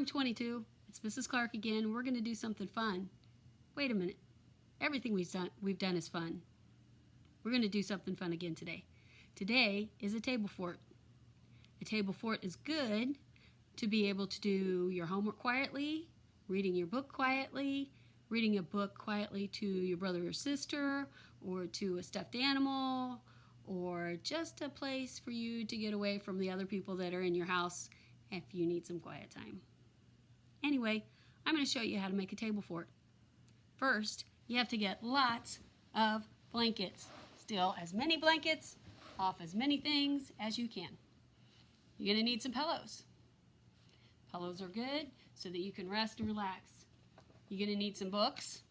I'm 22. It's Mrs. Clark again. We're going to do something fun. Wait a minute. Everything we've done is fun. We're going to do something fun again today. Today is a table fort. A table fort is good to be able to do your homework quietly, reading your book quietly, reading a book quietly to your brother or sister, or to a stuffed animal, or just a place for you to get away from the other people that are in your house if you need some quiet time. Anyway, I'm going to show you how to make a table fort. First, you have to get lots of blankets. Steal as many blankets off as many things as you can. You're going to need some pillows. Pillows are good so that you can rest and relax. You're going to need some books.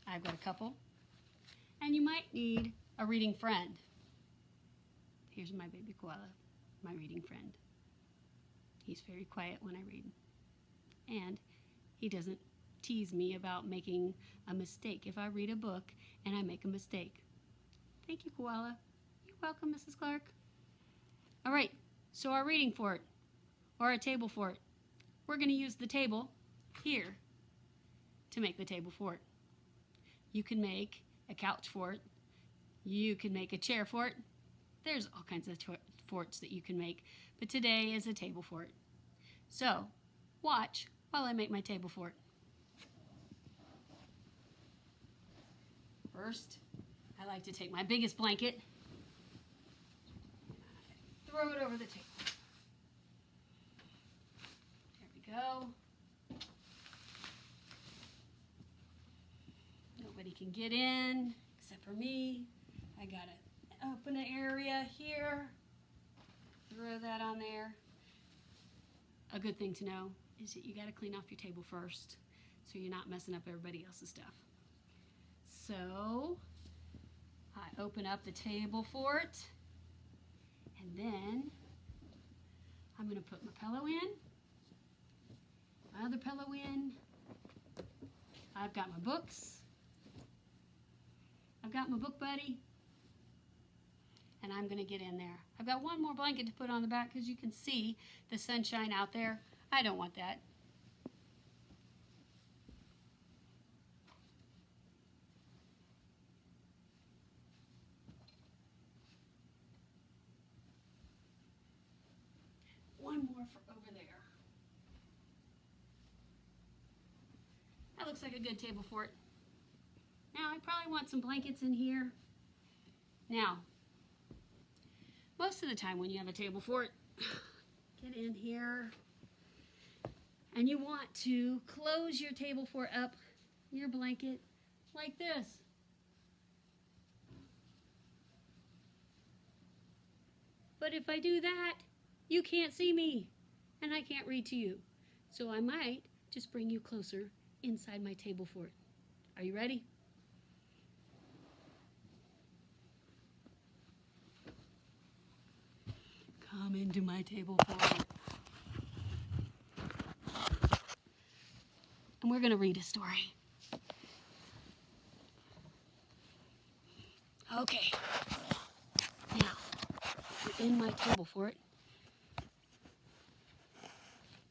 I've got a couple. And you might need a reading friend. Here's my baby koala, my reading friend. He's very quiet when I read. And he doesn't tease me about making a mistake if I read a book and I make a mistake. Thank you, koala. You're welcome, Mrs. Clark. All right, so our reading fort, or a table fort. We're going to use the table here to make the table fort. You can make a couch fort. You can make a chair fort. There's all kinds of forts that you can make, but today is a table fort. So, watch while I make my table fort. First, I like to take my biggest blanket, throw it over the table. There we go. Nobody can get in except for me. I got to open an area here. Throw that on there. A good thing to know is that you got to clean off your table first so you're not messing up everybody else's stuff. So I open up the table fort, and then I'm going to put my pillow in, my other pillow in. I've got my books. I've got my book buddy, and I'm going to get in there. I've got one more blanket to put on the back because you can see the sunshine out there. I don't want that. One more for over there. That looks like a good table fort. Now, I probably want some blankets in here. Now, most of the time when you have a table fort, get in here, and you want to close your table fort up, your blanket, like this. But if I do that, you can't see me, and I can't read to you. So I might just bring you closer inside my table fort. Are you ready? Come into my table fort. And we're going to read a story. Okay. Now, you're in my table fort.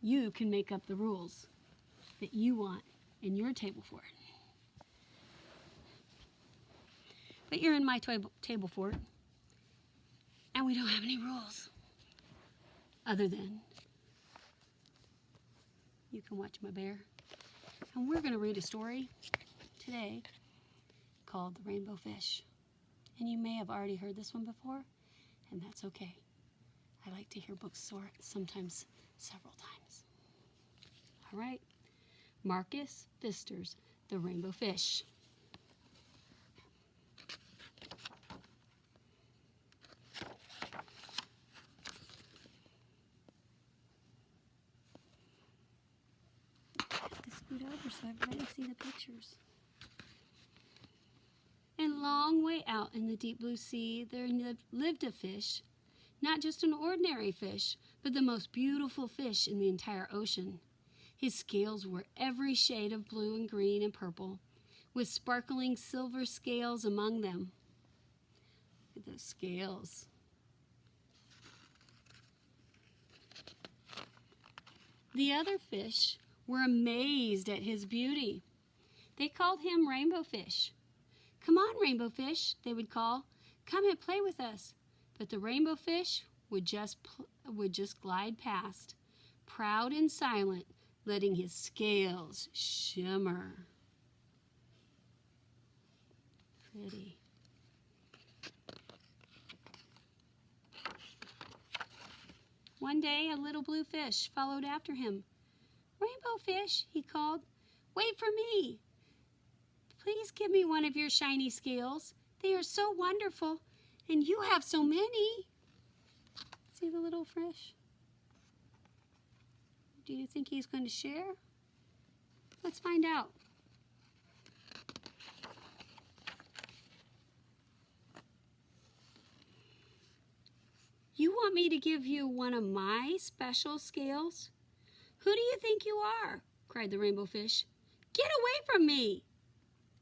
You can make up the rules that you want in your table fort. But you're in my table fort, and we don't have any rules other than you can watch my bear. And we're going to read a story today called The Rainbow Fish. And you may have already heard this one before, and that's okay. I like to hear books sometimes several times. All right, Marcus Pfister's The Rainbow Fish. Scoot over so everybody can see the pictures. And long way out in the deep blue sea, there lived a fish, not just an ordinary fish, but the most beautiful fish in the entire ocean. His scales were every shade of blue and green and purple, with sparkling silver scales among them. Look at those scales. The other fish were amazed at his beauty. They called him Rainbow Fish. "Come on, Rainbow Fish," they would call. "Come and play with us." But the Rainbow Fish would just glide past, proud and silent, letting his scales shimmer. Pretty. One day, a little blue fish followed after him. "Rainbow Fish," he called, "wait for me. Please give me one of your shiny scales. They are so wonderful, and you have so many." See the little fish? Do you think he's going to share? Let's find out. "You want me to give you one of my special scales? Who do you think you are?" cried the Rainbow Fish. "Get away from me!"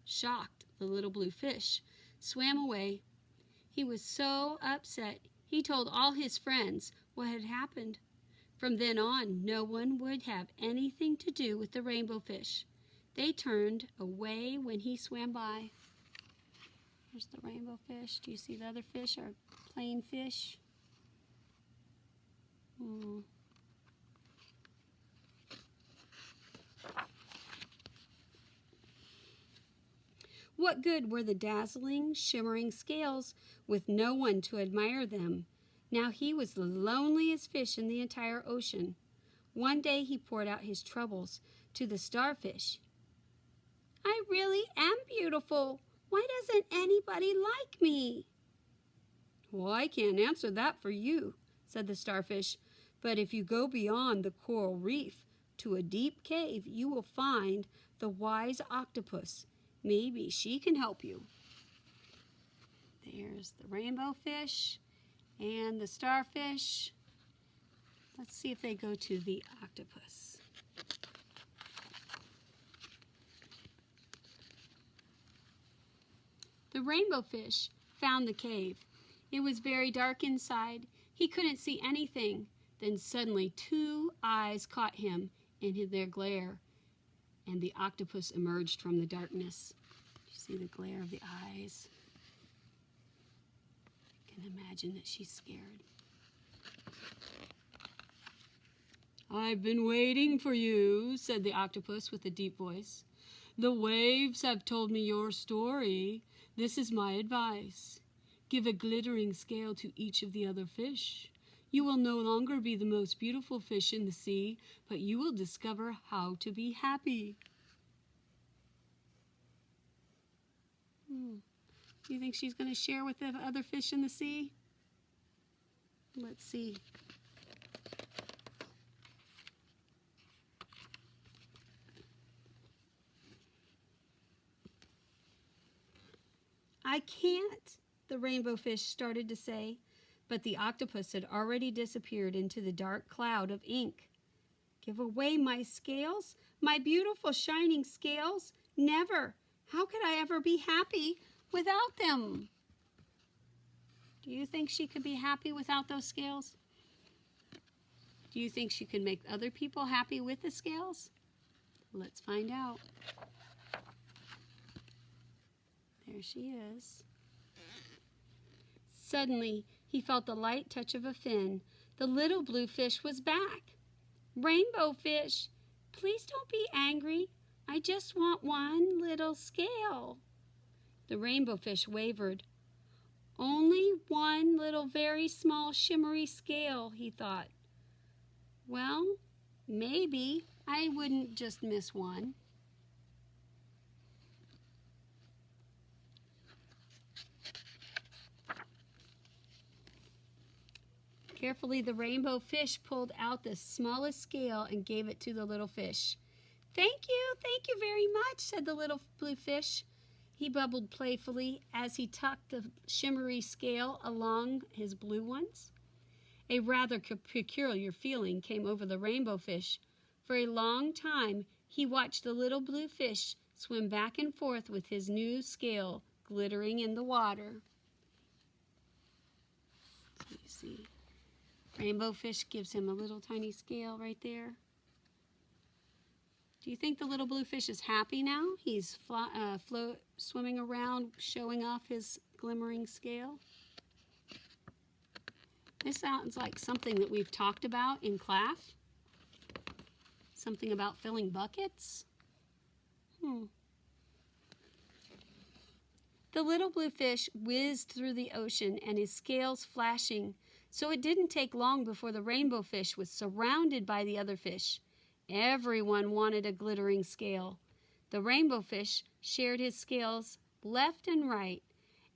Shocked, the little blue fish swam away. He was so upset, he told all his friends what had happened. From then on, no one would have anything to do with the Rainbow Fish. They turned away when he swam by. Here's the Rainbow Fish. Do you see the other fish are plain fish? What good were the dazzling, shimmering scales with no one to admire them? Now he was the loneliest fish in the entire ocean. One day he poured out his troubles to the starfish. "I really am beautiful. Why doesn't anybody like me?" "Well, I can't answer that for you," said the starfish. "But if you go beyond the coral reef to a deep cave, you will find the wise octopus. Maybe she can help you." There's the rainbow fish and the starfish. Let's see if they go to the octopus. The rainbow fish found the cave. It was very dark inside. He couldn't see anything. Then suddenly 2 eyes caught him in their glare, and the octopus emerged from the darkness. You see the glare of the eyes? I can imagine that she's scared. "I've been waiting for you," said the octopus with a deep voice. "The waves have told me your story. This is my advice. Give a glittering scale to each of the other fish. You will no longer be the most beautiful fish in the sea, but you will discover how to be happy." Do you think she's going to share with the other fish in the sea? Let's see. "I can't," the rainbow fish started to say, but the octopus had already disappeared into the dark cloud of ink. "Give away my scales? My beautiful shining scales? Never! How could I ever be happy without them?" Do you think she could be happy without those scales? Do you think she could make other people happy with the scales? Let's find out. There she is. Suddenly, he felt the light touch of a fin. The little blue fish was back. "Rainbow Fish, please don't be angry. I just want one little scale." The rainbow fish wavered. "Only one little very small shimmery scale," he thought. "Well, maybe I wouldn't just miss one." Carefully, the rainbow fish pulled out the smallest scale and gave it to the little fish. Thank you very much," said the little blue fish. He bubbled playfully as he tucked the shimmery scale along his blue ones. A rather peculiar feeling came over the rainbow fish. For a long time, he watched the little blue fish swim back and forth with his new scale glittering in the water. So you see, rainbow fish gives him a little tiny scale right there. Do you think the little blue fish is happy now? He's swimming around, showing off his glimmering scale. This sounds like something that we've talked about in class. Something about filling buckets. The little blue fish whizzed through the ocean and his scales flashing, so it didn't take long before the rainbow fish was surrounded by the other fish. Everyone wanted a glittering scale. The rainbow fish shared his scales left and right,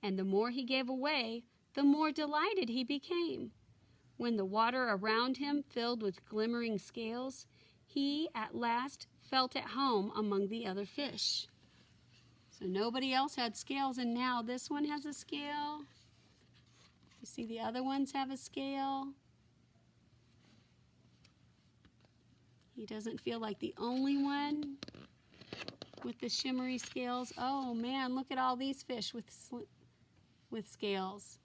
and the more he gave away, the more delighted he became. When the water around him filled with glimmering scales, he at last felt at home among the other fish. So nobody else had scales, and now this one has a scale. You see the other ones have a scale. He doesn't feel like the only one with the shimmery scales. Oh man, look at all these fish with scales.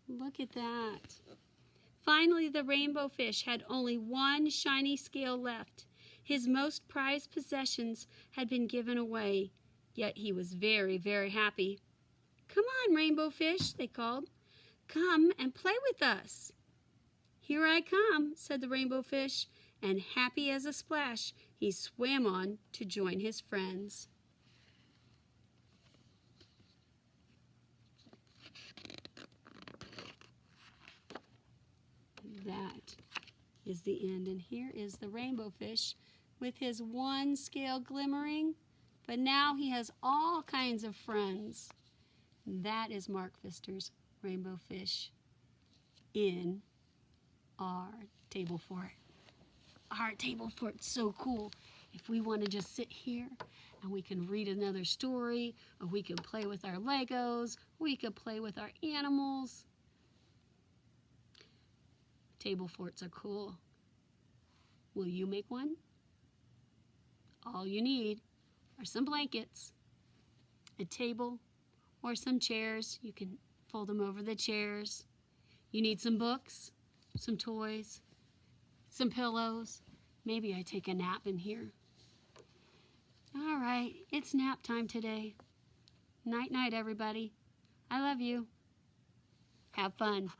Look at that. Finally, the rainbow fish had only one shiny scale left. His most prized possessions had been given away, yet he was very, very happy. "Come on, rainbow fish," they called. "Come and play with us." "Here I come," said the rainbow fish, and happy as a splash, he swam on to join his friends. That is the end, and here is the rainbow fish with his one scale glimmering, but now he has all kinds of friends. That is Mark Pfister's rainbow fish in our table fort. Our table fort's so cool. If we want to just sit here and we can read another story, or we can play with our Legos, we could play with our animals. Table forts are cool. Will you make one? All you need are some blankets, a table, or some chairs. You can fold them over the chairs. You need some books, some toys, some pillows. Maybe I take a nap in here. All right, it's nap time today. Night, night, everybody. I love you. Have fun.